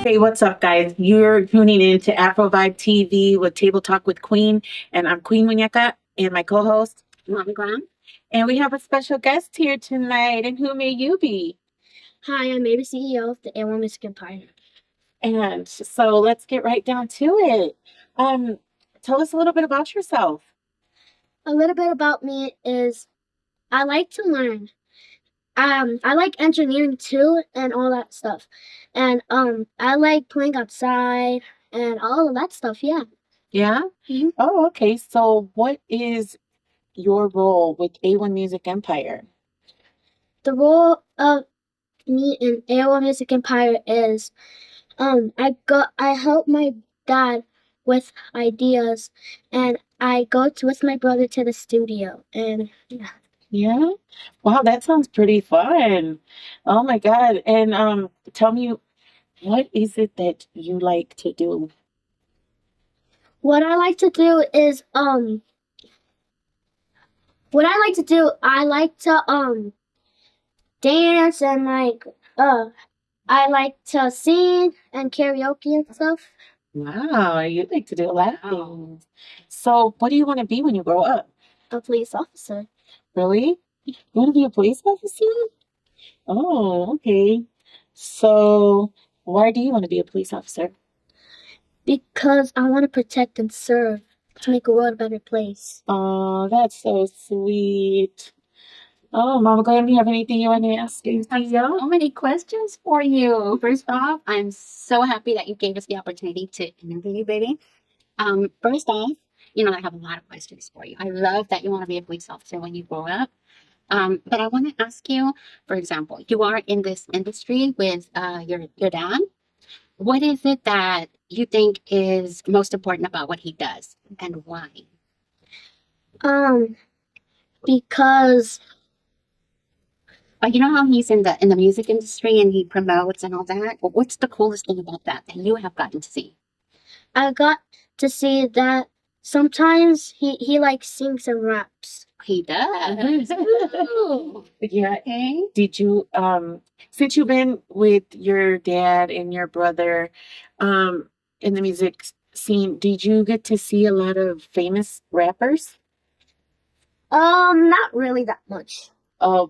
Hey, what's up, guys? You're tuning in to Afrovibe TV with Table Talk with Queen, and I'm Queen Muñeca and my co-host, Mama Graham. And we have a special guest here tonight, and who may you be? Hi, I'm Amy, CEO of the A1 Music Empire. And so let's get right down to it. Tell us a little bit about yourself. A little bit about me is I like to learn. I like engineering too and all that stuff. And I like playing outside and all of that stuff, yeah. Yeah? hmm Oh, okay. So what is your role with A1 Music Empire? The role of me in A1 Music Empire is I help my dad with ideas and I with my brother to the studio and yeah. Yeah? Wow, that sounds pretty fun. Oh my God. And tell me, what is it that you like to do? What I like to do is I like to dance and I like to sing and karaoke and stuff. Wow, you like to do a lot of things. So, what do you want to be when you grow up? A police officer. Really? You want to be a police officer? Oh, okay. So, why do you want to be a police officer? Because I want to protect and serve to make the world a better place. Oh, that's so sweet. Oh, Mama Glenn, do you have anything you want to ask? I have so many questions for you. First off, I'm so happy that you gave us the opportunity to interview you, baby. First off, I have a lot of questions for you. I love that you want to be a police officer when you grow up. But I want to ask you, for example, you are in this industry with your dad. What is it that you think is most important about what he does, and why? Um, because You know how he's in the music industry and he promotes and all that. Well, what's the coolest thing about that you have gotten to see? I got to see that sometimes he like sings and raps. He does. Ooh. Yeah. Okay. Did you since you've been with your dad and your brother in the music scene, did you get to see a lot of famous rappers? Not really that much. Well,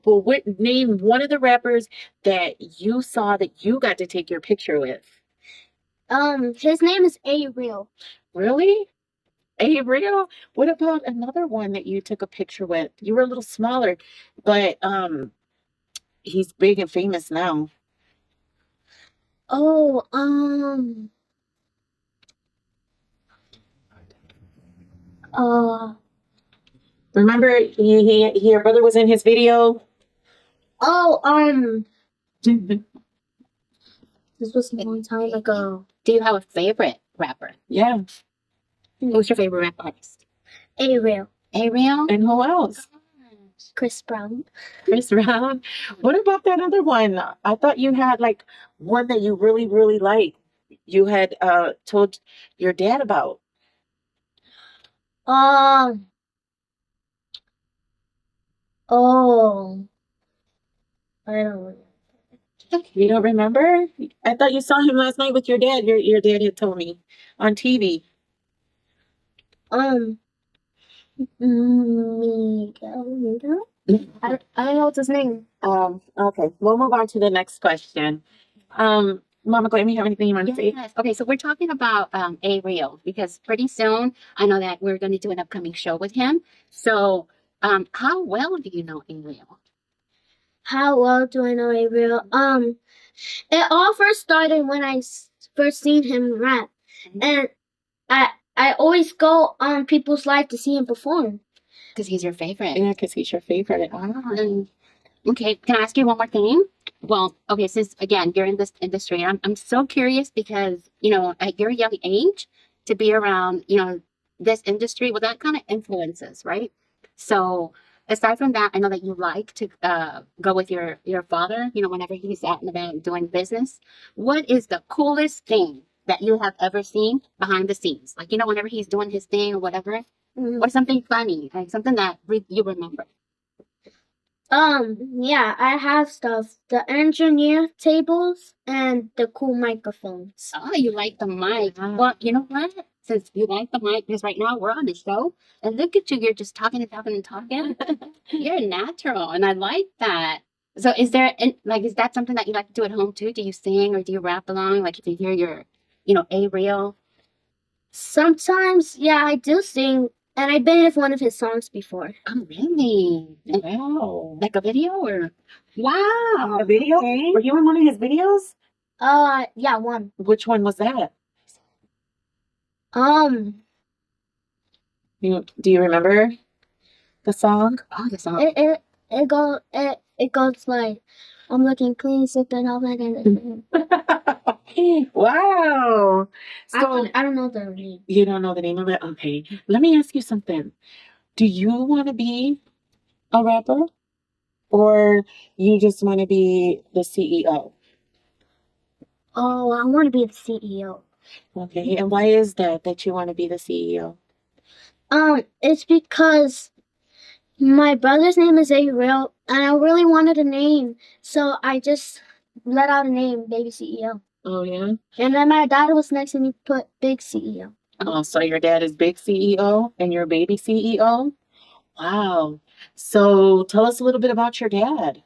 name one of the rappers that you saw that you got to take your picture with. His name is A Real. Really? Real? What about another one that you took a picture with? You were a little smaller, but he's big and famous now. Oh, uh, Remember, your brother was in his video. oh, this was a long time ago. Do you have a favorite rapper? Yeah. Who's your favorite rap artist? A Real. Ariel? And who else? Chris Brown. Chris Brown. What about that other one? I thought you had like one that you really, really liked. You had told your dad about. Um, oh, I don't. You don't remember? I thought you saw him last night with your dad. Your dad had told me on TV. Um, Miguel. I don't know what's his name. Okay. We'll move on to the next question. Mama Glam, you have anything you want to say? Yes. Okay, so we're talking about Ariel because pretty soon I know that we're going to do an upcoming show with him. So, how well do you know Ariel? How well do I know A Real? It all first started when first seen him rap, and I always go on people's live to see him perform. Because he's your favorite. Yeah, because he's your favorite. And, okay, can I ask you one more thing? Well, okay, since again you're in this industry, I'm so curious because at your young age to be around this industry, well, that kind of influences, right? So aside from that, I know that you like to go with your father, whenever he's out and about doing business. What is the coolest thing that you have ever seen behind the scenes? Like whenever he's doing his thing or whatever, or something funny, like something that you remember. Yeah, I have stuff. The engineer tables and the cool microphones. Oh, you like the mic. Wow. Well, you know what? Since you like the mic, because right now we're on the show, and look at you, you're just talking and talking and talking. You're natural, and I like that. So, is that something that you like to do at home too? Do you sing or do you rap along? Like, if you hear your, a reel. Sometimes, yeah, I do sing, and I've been in one of his songs before. Oh, really? Wow. Like a video or? Wow. A video? Okay. Were you in one of his videos? Yeah, one. Which one was that? Um, Do you remember the song? Oh, the song. it goes like, I'm looking clean, sipping off like Wow. So I don't know the name. you don't know the name of it? Okay. Let me ask you something. Do you want to be a rapper or you just want to be the CEO? Oh, I want to be the CEO. Okay. And why is that you want to be the CEO? It's because my brother's name is Ariel, and I really wanted a name, so I just let out a name, Baby CEO. Oh, yeah. And then my dad was next, and he put Big CEO. Oh, so your dad is big CEO and you're baby CEO? Wow. So tell us a little bit about your dad.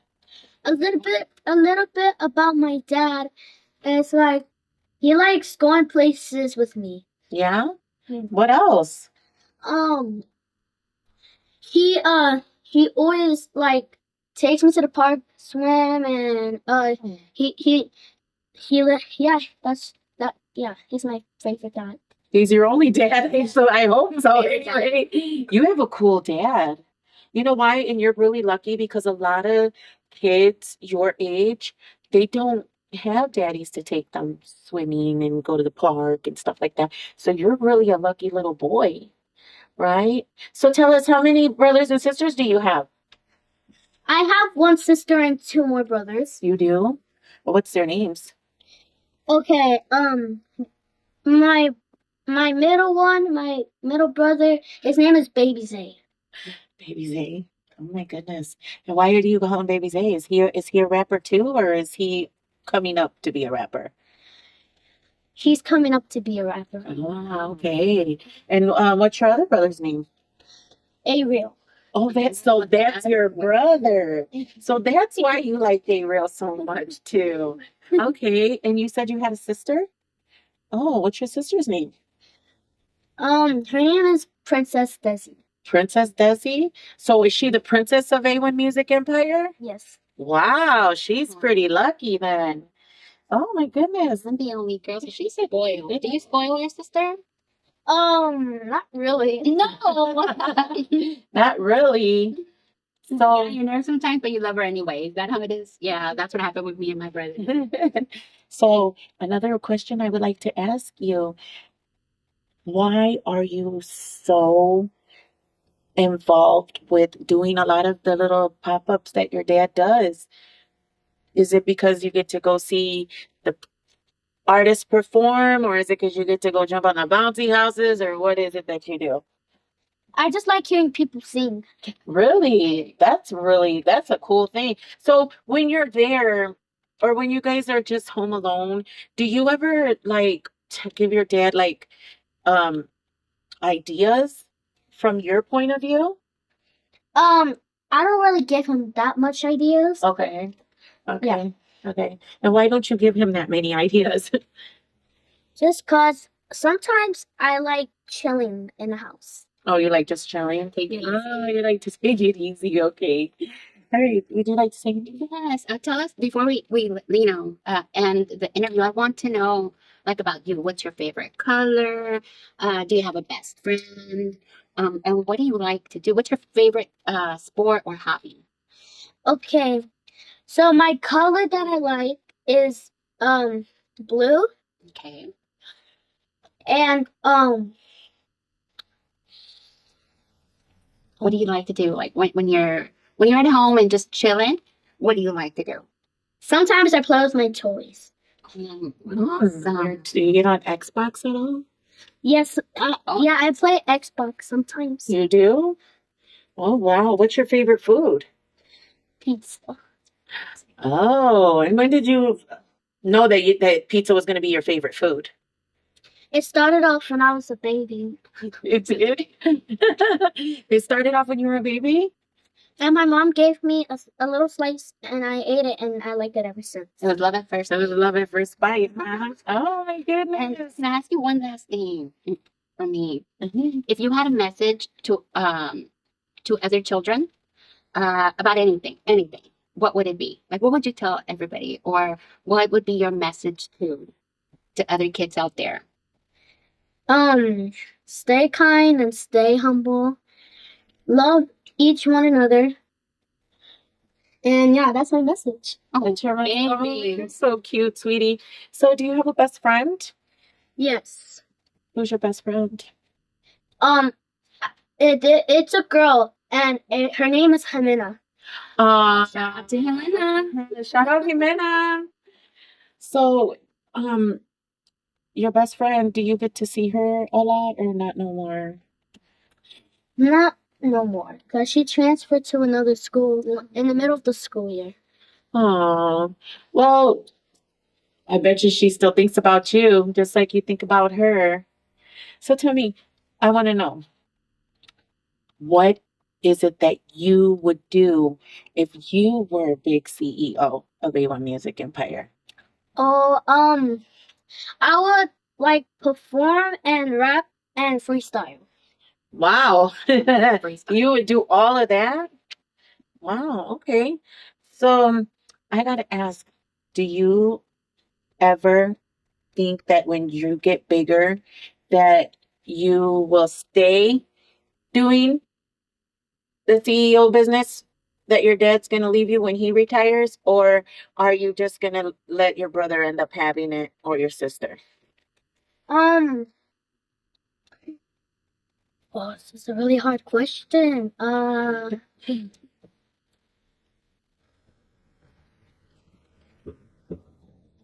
A little bit about my dad. It's like he likes going places with me. Yeah? Hmm. What else? Um, he always like takes me to the park, swim, and yeah, he's my favorite dad. He's your only dad, so I hope so. Yeah. Anyway, you have a cool dad. You know why? And you're really lucky because a lot of kids your age, they don't have daddies to take them swimming and go to the park and stuff like that. So you're really a lucky little boy, right? So tell us, how many brothers and sisters do you have? I have one sister and two more brothers. You do? Well, what's their names? Okay, my my middle brother, his name is Baby Zay. Baby Zay. Oh my goodness. And why do you call him Baby Zay? Is he a rapper too, or is he coming up to be a rapper? He's coming up to be a rapper. Oh, okay. And what's your other brother's name? Ariel. Oh, that's your brother. So that's why you like Gabriel so much too. Okay. And you said you had a sister? Oh, what's your sister's name? Her name is Princess Desi. Princess Desi? So is she the princess of A1 Music Empire? Yes. Wow, she's pretty lucky then. Oh my goodness. I'm the only girl, so she's spoiled. Do you spoil your sister? Not really. No. Not really. So Yeah, you're nervous sometimes, but you love her anyway. Is that how it is? Yeah, that's what happened with me and my brother. so another question I would like to ask you, why are you so involved with doing a lot of the little pop-ups that your dad does? Is it because you get to go see the artists perform, or is it because you get to go jump on the bouncy houses, or what is it that you do? I just like hearing people sing. Really? That's a cool thing. So when you're there, or when you guys are just home alone, do you ever like give your dad like um ideas from your point of view? I don't really give him that much ideas. Okay. Okay. Yeah. Okay. And why don't you give him that many ideas? Just cause sometimes I like chilling in the house. Oh, you like just chilling? Take it Oh, you like to take it easy. Okay. All right. Would you like to say anything? Yes. Tell us before we end the interview. I want to know like about you. What's your favorite color? Do you have a best friend? And what do you like to do? What's your favorite sport or hobby? Okay. So my color that I like is blue, Okay. and What do you like to do? Like when you're at home and just chilling, what do you like to do? sometimes I play with my toys. Awesome. Do you get on Xbox at all? Yes, yeah, I play Xbox sometimes. You do? Oh, wow. What's your favorite food? pizza. Oh, and when did you know that pizza was going to be your favorite food? It started off when I was a baby. It did. It started off when you were a baby. And my mom gave me a little slice, and I ate it, and I liked it ever since. It was love at first. It was love at first bite. Huh? Oh my And goodness. can I ask you one last thing from me? Mhm. If you had a message to other children about anything, what would it be? Like, what would you tell everybody, or what would be your message to other kids out there? Stay kind and stay humble. Love each one another. And yeah, that's my message. Oh, And you're like, oh, baby. you're so cute, sweetie. So, do you have a best friend? Yes. Who's your best friend? It's a girl, and her name is Jimena. Shout out to Helena. Shout out Jimena. So, your best friend, do you get to see her a lot or not no more? Not no more, because she transferred to another school in the middle of the school year. Oh, well, I bet you she still thinks about you just like you think about her. So tell me, I want to know, what is it that you would do if you were a big CEO of A1 Music Empire? Oh, I would like perform and rap and freestyle. Wow. Freestyle. You would do all of that? Wow, okay. So I gotta ask, do you ever think that when you get bigger that you will stay doing the CEO business, that your dad's gonna leave you when he retires, or are you just gonna let your brother end up having it or your sister? Oh, this is a really hard question.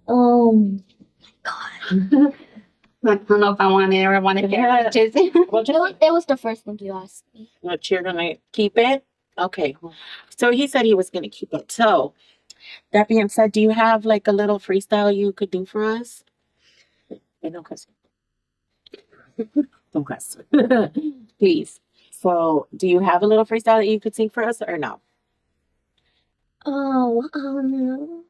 Oh, God. I don't know if I want it or want to hear it. Just- Well, It was the first thing you asked me. but you're gonna keep it? Okay. So he said he was gonna keep it. So that being said, do you have like a little freestyle you could do for us? Hey, don't cuss. Don't cuss. Please. So do you have a little freestyle that you could sing for us or no? Oh, no.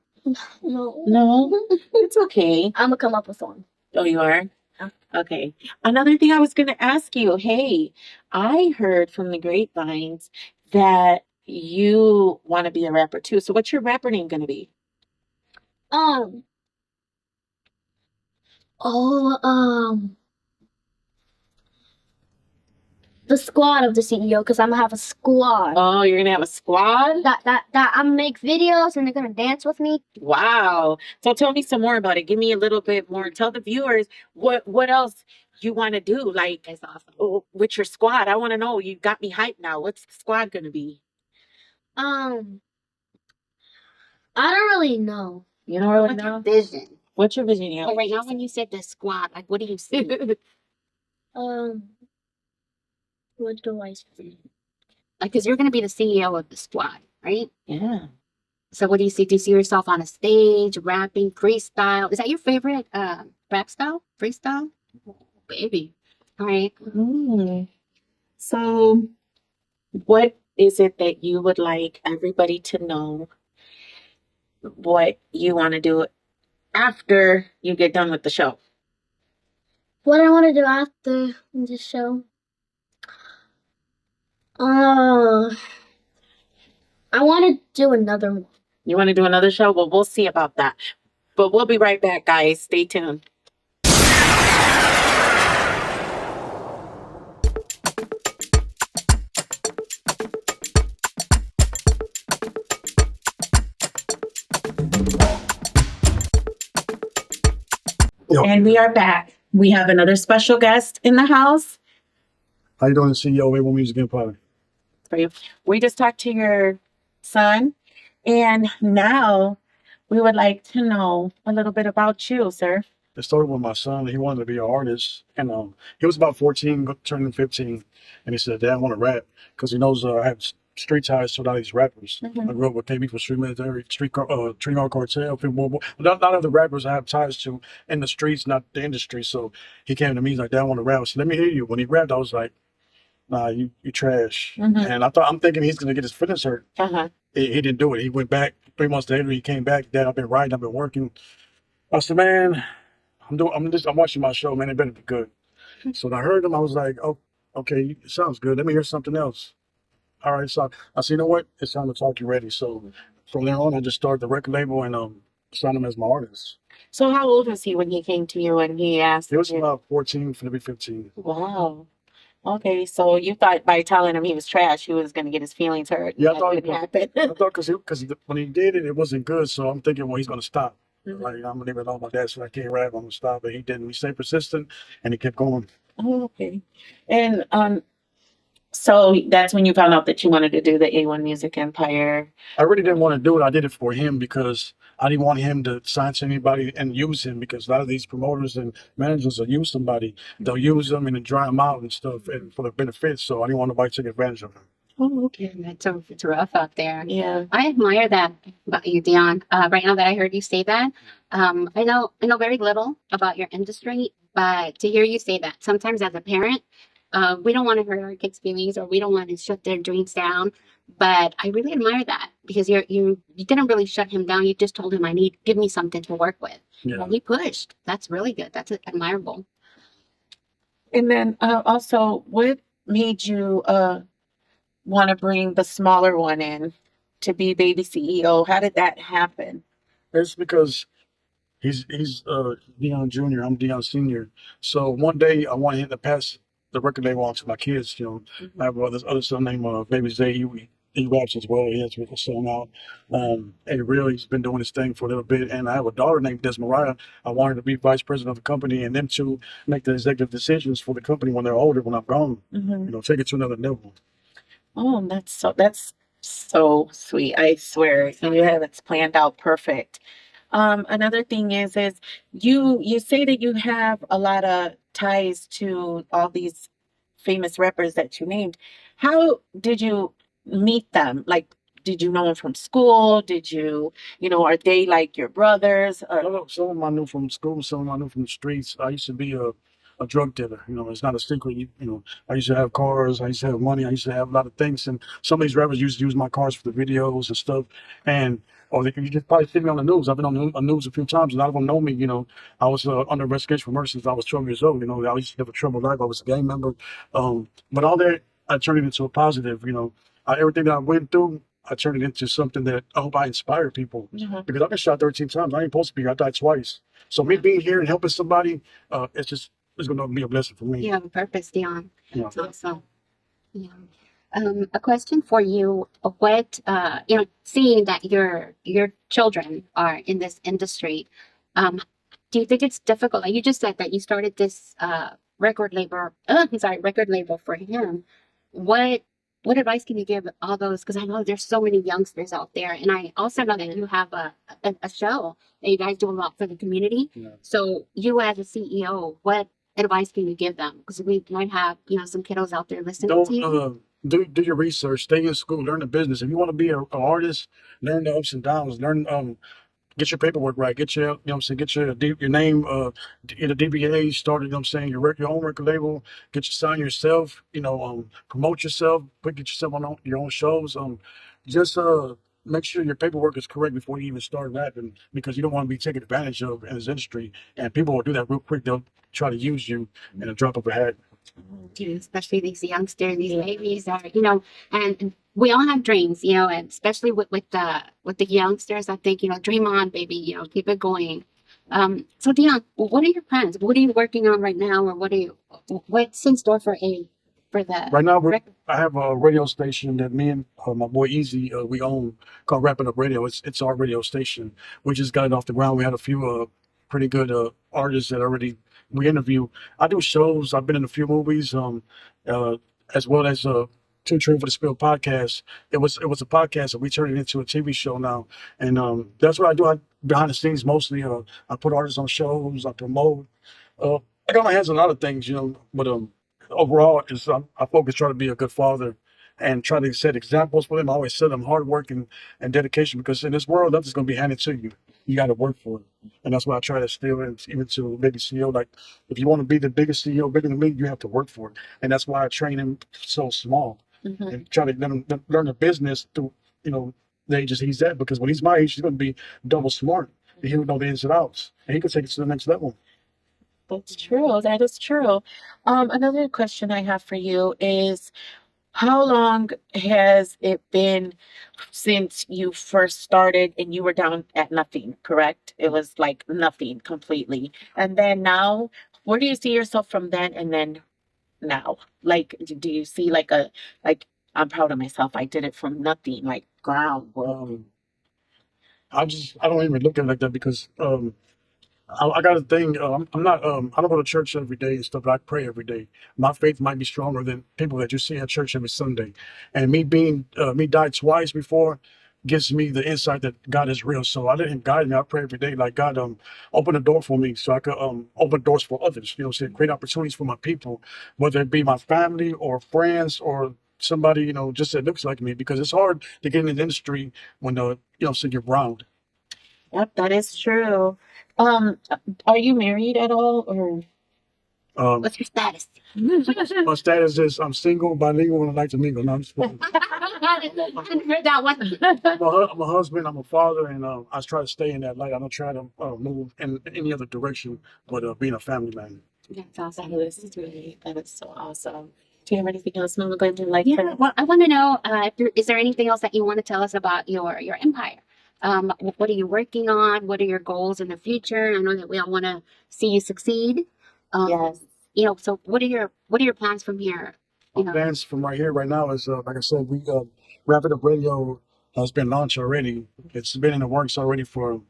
No? It's okay. I'm gonna come up with one. Oh, you are? Yeah. Okay. Another thing I was going to ask you, hey, I heard from the grapevines that you want to be a rapper too. So what's your rapper name going to be? Um. Oh, the squad of the CEO, because I'm gonna have a squad. Oh, you're going to have a squad? That I'm gonna make videos and they're gonna dance with me. Wow. So tell me some more about it. Give me a little bit more. Tell the viewers what else you want to do, like That's awesome. with your squad. I want to know. You got me hyped now. What's the squad going to be? I don't really know. You don't really What's your know? vision? What's your vision? Yeah. Well, right now, when you said the squad, like, what do you see? What do I say? Like, because you're going to be the CEO of the squad, right? Yeah. So, what do you see? Do you see yourself on a stage, rapping, freestyle? Is that your favorite rap style? Freestyle? Oh, baby. All right. So, what is it that you would like everybody to know what you want to do after you get done with the show? What I want to do after the show? I want to do another one. You want to do another show? Well, we'll see about that. But we'll be right back, guys. Stay tuned. And we are back. We have another special guest in the house. How you doing, CEO of A1 Music Empire? For you. We just talked to your son, and now we would like to know a little bit about you, sir. It started with my son. He wanted to be an artist, and he was about 14, turning 15, and he said, "Dad, I want to rap," because he knows I have street ties to a lot of these rappers. Mhm. I grew up with KB for Street Military, Tree Cartel, not other rappers I have ties to in the streets, not the industry. So he came to me, he's like, "Dad, I want to rap." I said, "Let me hear you." When he rapped, I was like, "Nah, you trash." Mhm. And I'm thinking he's gonna get his feelings hurt. Uh-huh. He didn't do it. He went back 3 months later. He came back. "Dad, I've been writing. I've been working." I said, "Man, I'm watching my show, man. It better be good." So when I heard him, I was like, "Oh, okay, it sounds good. Let me hear something else." All right, so I said, "You know what? It's time to talk you ready." So from there on, I just started the record label and signed him as my artist. So how old was he when he came to you and he asked He was you? about 14, finna be 15. Wow. Okay, so you thought by telling him he was trash, he was going to get his feelings hurt. Yeah, I That thought didn't happen. I thought because when he did it, it wasn't good. So I'm thinking, well, he's gonna stop. Mhm. Like I'm gonna leave it alone. My dad said I can't rap. I'm gonna stop, but he didn't. He stayed persistent and he kept going. Oh, okay. And so that's when you found out that you wanted to do the A1 Music Empire. I really didn't want to do it. I did it for him because I didn't want him to sign to anybody and use him because a lot of these promoters and managers will use somebody. They'll use them and then dry them out and stuff and for the benefits. So I didn't want nobody to take advantage of him. Oh, okay. Yeah, it's rough out there. Yeah. I admire that about you, Dion. Right now that I heard you say that, I know very little about your industry, but to hear you say that, sometimes as a parent, we don't want to hurt our kids' feelings or we don't want to shut their dreams down. But I really admire that because you didn't really shut him down. You just told him, give me something to work with. Yeah. And he pushed. That's really good. That's admirable. And then also, what made you want to bring the smaller one in to be baby CEO? How did that happen? It's because he's Dion Jr. I'm Dion Senior. So one day I wanted him to pass the record label on to my kids. I have this other son named Baby Zay. He raps as well. He has a song out. And really, he's been doing his thing for a little bit. And I have a daughter named Desmariah. I want her to be vice president of the company and them to make the executive decisions for the company when they're older, when I'm gone. Mhm. Take it to another level. Oh, that's so sweet. I swear you have it planned out perfect. Another thing is you say that you have a lot of ties to all these famous rappers that you named. How did you meet them? Like, did you know them from school? Did are they like your brothers? Or Some of them I knew from school, some of them I knew from the streets. I used to be a drug dealer. It's not a secret. I used to have cars. I used to have money. I used to have a lot of things. And some of these rappers used to use my cars for the videos and stuff. And you just probably see me on the news. I've been on the news a few times. A lot of them know me. I was under investigation for murder since I was 12 years old. I used to have a troubled life. I was a gang member. But all that, I turned it into a positive. Everything that I went through, I turned it into something that I hope I inspire people. Mhm. Because I've been shot 13 times. I ain't supposed to be here. I died twice. So me being here and helping somebody, it's going to be a blessing for me. You have a purpose, Dion. Yeah. That's awesome. Yeah. A question for you: what seeing that your children are in this industry, do you think it's difficult? Like you just said that you started this record label for him. What advice can you give all those? Because I know there's so many youngsters out there, and I also know that you have a show that you guys do a lot for the community. Yeah. So you as a CEO, what advice can you give them? Because we might have some kiddos out there listening to you. Don't do your research. Stay in school. Learn the business. If you want to be an artist, learn the ups and downs. Get your paperwork right. Get your, get your name, in a DBA started, your own record label, get your sign yourself, promote yourself, get yourself on your own shows. Just make sure your paperwork is correct before you even start rapping because you don't want to be taken advantage of in this industry. And people will do that real quick. They'll try to use you in a drop of a hat. Especially these youngsters, these babies are, and we all have dreams, and especially with the youngsters, I think, dream on, baby, keep it going. So Dion, what are your plans? What are you working on right now, or what's in store for the Right now, record? I have a radio station that me and my boy Easy we own called Wrapping Up Radio. It's our radio station. We just got it off the ground. We had a few pretty good artists that we interview. I do shows. I've been in a few movies, as well as Too True for the Spill podcast. It was a podcast, and we turned it into a TV show now. And that's what I do. Behind the scenes mostly. I put artists on shows. I promote. I got my hands on a lot of things, but overall, I focus trying to be a good father and try to set examples for them. I always set them hard work and dedication, because in this world, nothing's going to be handed to you. You got to work for it. And that's why I try to still, even to maybe CEO, like if you want to be the biggest CEO, bigger than me, you have to work for it. And that's why I train him so small and try to let him learn the business through, the ages he's at. Because when he's my age, he's going to be double smart. And he'll know the ins and outs. And he can take it to the next level. That's true. That is true. Another question I have for you is, how long has it been since you first started and you were down at nothing, correct? It was like nothing completely. And then now, where do you see yourself from then and then now? Like, do you see like, I'm proud of myself. I did it from nothing, like groundwork. I don't even look at it like that, because I got a thing. I'm not. I don't go to church every day and stuff, but I pray every day. My faith might be stronger than people that you see at church every Sunday. And me died twice before gives me the insight that God is real. So I let Him guide me. I pray every day, like God, open a door for me so I could open doors for others. Say create opportunities for my people, whether it be my family or friends or somebody just that looks like me. Because it's hard to get in the industry when so you're brown. Yep, that is true. Um, are you married at all, or? What's your status? My status is I'm single, bilingual, and I like to mingle. No, I'm just kidding. I hadn't heard that one. I'm a husband, I'm a father, and I try to stay in that light. I don't try to move in any other direction but being a family man. That's awesome. That is so awesome. Do you have anything else, Mama Glenda, like Yeah, well, I want to know is there anything else that you want to tell us about your empire? What are you working on? What are your goals in the future? I know that we all want to see you succeed. Yes. So what are your plans from here? My plans from right here, right now, is like I said, we Rapid Up Radio has been launched already. It's been in the works already for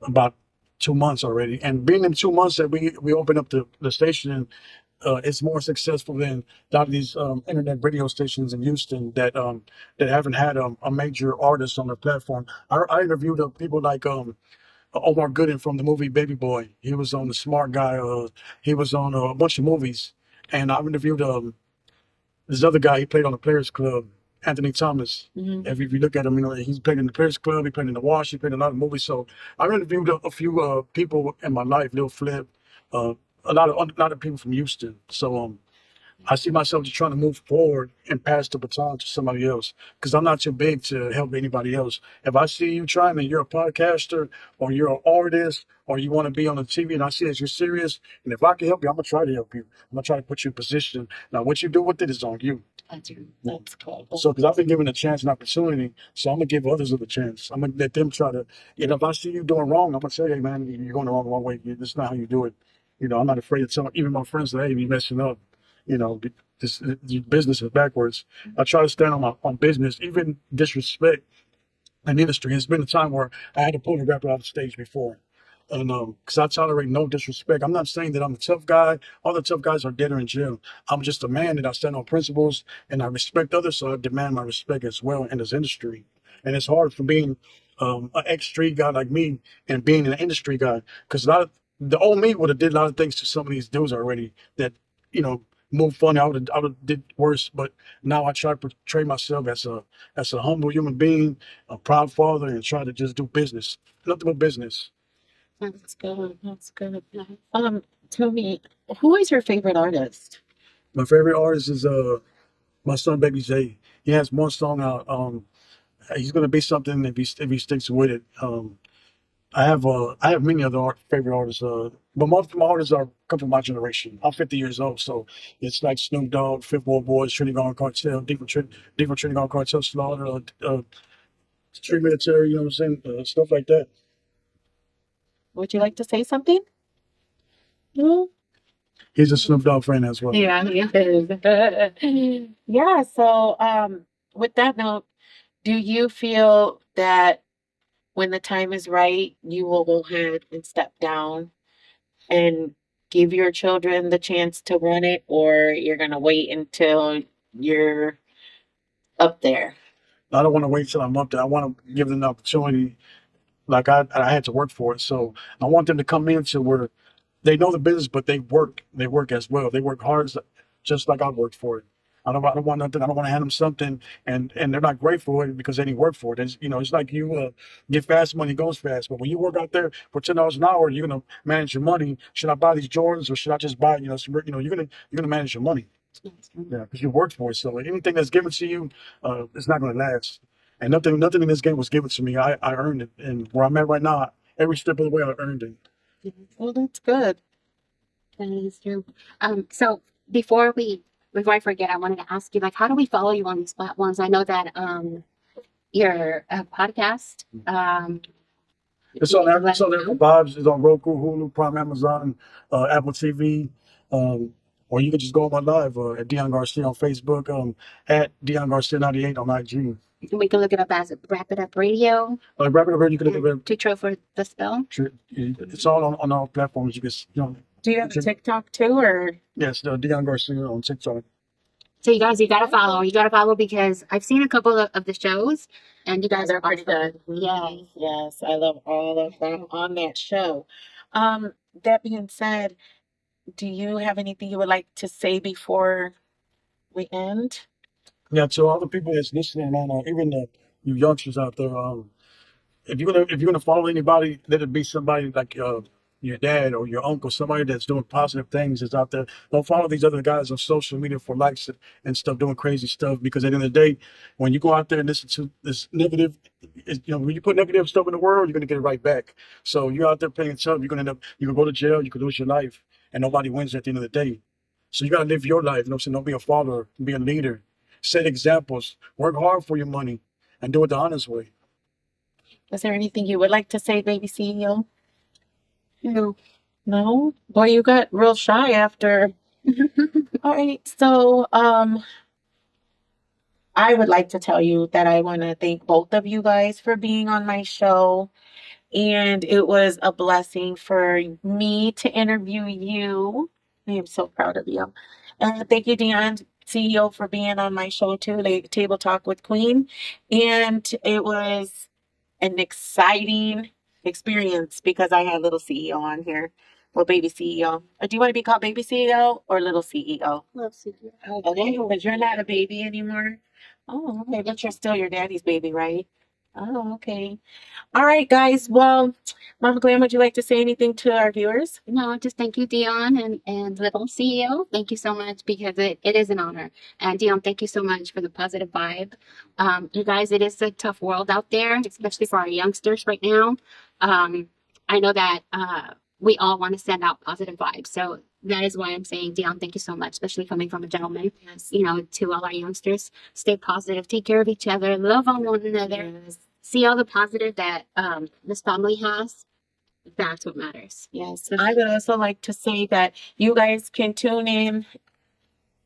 about 2 months already. And being in 2 months that we opened up the station, it's more successful than a lot of these internet radio stations in Houston that haven't had a major artist on their platform. I interviewed people like Omar Gooding from the movie Baby Boy. He was on The Smart Guy. He was on a bunch of movies. And I've interviewed this other guy. He played on the Players Club, Anthony Thomas. If you look at him, he's played in the Players Club. He played in The Wash. He played in a lot of movies. So I've interviewed a few people in my life. Lil Flip, a lot of people from Houston. So I see myself just trying to move forward and pass the baton to somebody else, because I'm not too big to help anybody else. If I see you trying and you're a podcaster or you're an artist or you want to be on the TV and I see that you're serious, and if I can help you, I'm going to try to help you. I'm going to try to put you in position. Now, what you do with it is on you. That's cool. So, because I've been given a chance and opportunity, so I'm going to give others a chance. I'm going to let them try to, if I see you doing wrong, I'm going to say, hey, man, you're going the wrong way. This is not how you do it. I'm not afraid to tell even my friends that, hey, you're messing up. This business is backwards. I try to stand on business, even disrespect an industry. It's been a time where I had to pull a rapper off the stage before. And because I tolerate no disrespect. I'm not saying that I'm a tough guy. All the tough guys are dead or in jail. I'm just a man that I stand on principles and I respect others, so I demand my respect as well in this industry. And it's hard for being an ex-street guy like me and being an industry guy, because the old me would have did a lot of things to some of these dudes already that, moved funny. I would have did worse, but now I try to portray myself as a humble human being, a proud father, and try to just do business, nothing but business. That's good. That's good. Tell me, who is your favorite artist? My favorite artist is my son Baby J. He has one song out. He's gonna be something if he sticks with it. I have many other favorite artists, but most of my artists come from my generation. I'm 50 years old, so it's like Snoop Dogg, Fifth Ward Boys, Trinity Garden Cartel, Deep Trinity Garden Cartel, Slaughter, Street Military. You know what I'm saying? Stuff like that. Would you like to say something? No. He's a Snoop Dogg fan as well. Yeah, he is. Yeah. So, with that note, do you feel that when the time is right, you will go ahead and step down and give your children the chance to run it, or you're gonna wait until you're up there? I don't want to wait till I'm up there. I want to give them the opportunity. Like I had to work for it, so I want them to come into where they know the business, but they work as well. They work hard, just like I worked for it. I don't want nothing. I don't want to hand them something, and they're not grateful for it because they didn't work for it. It's, you know, it's like you get fast money goes fast, but when you work out there for $10 an hour, you're gonna manage your money. Should I buy these Jordans or should I just buy, you know, some, you know, you're gonna manage your money. Yeah, because you worked for it. So anything that's given to you, it's not going to last. And nothing in this game was given to me. I earned it, and where I'm at right now, every step of the way, I earned it. Well, that's good. That is true. So before I forget, I wanted to ask you, like, how do we follow you on these platforms? I know that your podcast, It's on let it's on me know. Afrovibes. It's on Roku, Hulu, Prime, Amazon, Apple TV, or you can just go on my live at Dion Garcia on Facebook, at Dion Garcia 98 on IG. And we can look it up as Wrap It Up Radio. Wrap It Up, you can look at To Tro for the Spell. it. It's all on all platforms. You can, you know. Do you have a TikTok too, or? Yes, Dion Garcia on TikTok. So you guys, you gotta follow. You gotta follow because I've seen a couple of the shows, and you guys They're are pretty awesome. good. Yeah. Yes, I love all of them on that show. That being said, do you have anything you would like to say before we end? Yeah, to all the people that's listening, man, even you youngsters out there, if you're gonna follow anybody, let it be somebody like your dad or your uncle, somebody that's doing positive things that's out there. Don't follow these other guys on social media for likes and stuff, doing crazy stuff. Because at the end of the day, when you go out there and listen to this negative, when you put negative stuff in the world, you're gonna get it right back. So you're out there playing tough, you're gonna end up, you can go to jail, you could lose your life, and nobody wins at the end of the day. So you gotta live your life. You know what I'm saying? Don't be a follower, be a leader. Set examples. Work hard for your money, and do it the honest way. Is there anything you would like to say, baby CEO? No. No? Boy, you got real shy after. All right. So, I would like to tell you that I want to thank both of you guys for being on my show. And it was a blessing for me to interview you. I am so proud of you. And thank you, Dion, CEO, for being on my show too, like Table Talk with Queen. And it was an exciting experience because I had little CEO on here. Well, baby CEO. Or do you want to be called baby CEO or little CEO? Love Suki. Okay, because you're not a baby anymore. Oh, okay, but you're still your daddy's baby, right? Oh, okay. All right, guys. Well, Mama Glam, would you like to say anything to our viewers? No, just thank you, Dion and little CEO. Thank you so much because it is an honor. And Dion, thank you so much for the positive vibe. You guys, it is a tough world out there, especially for our youngsters right now. I know that we all want to send out positive vibes. So that is why I'm saying, Dion, thank you so much, especially coming from a gentleman. Yes. You know, to all our youngsters, stay positive, take care of each other, love on one another, Yes. see all the positive that this family has. That's what matters. Yes. I would also like to say that you guys can tune in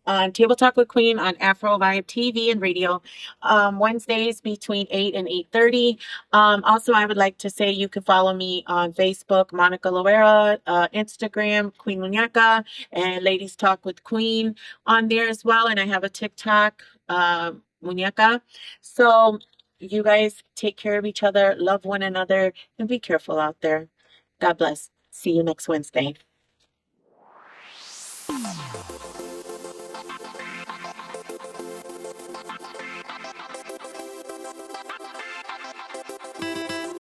on Table Talk with Queen on Afrovibe TV and radio Wednesdays between 8 and 8:30. Also, I would like to say you can follow me on Facebook, Monica Loera, Instagram, Queen Muñeca, and Ladies Talk with Queen on there as well. And I have a TikTok, Muñeca. So you guys take care of each other, love one another, and be careful out there. God bless. See you next Wednesday.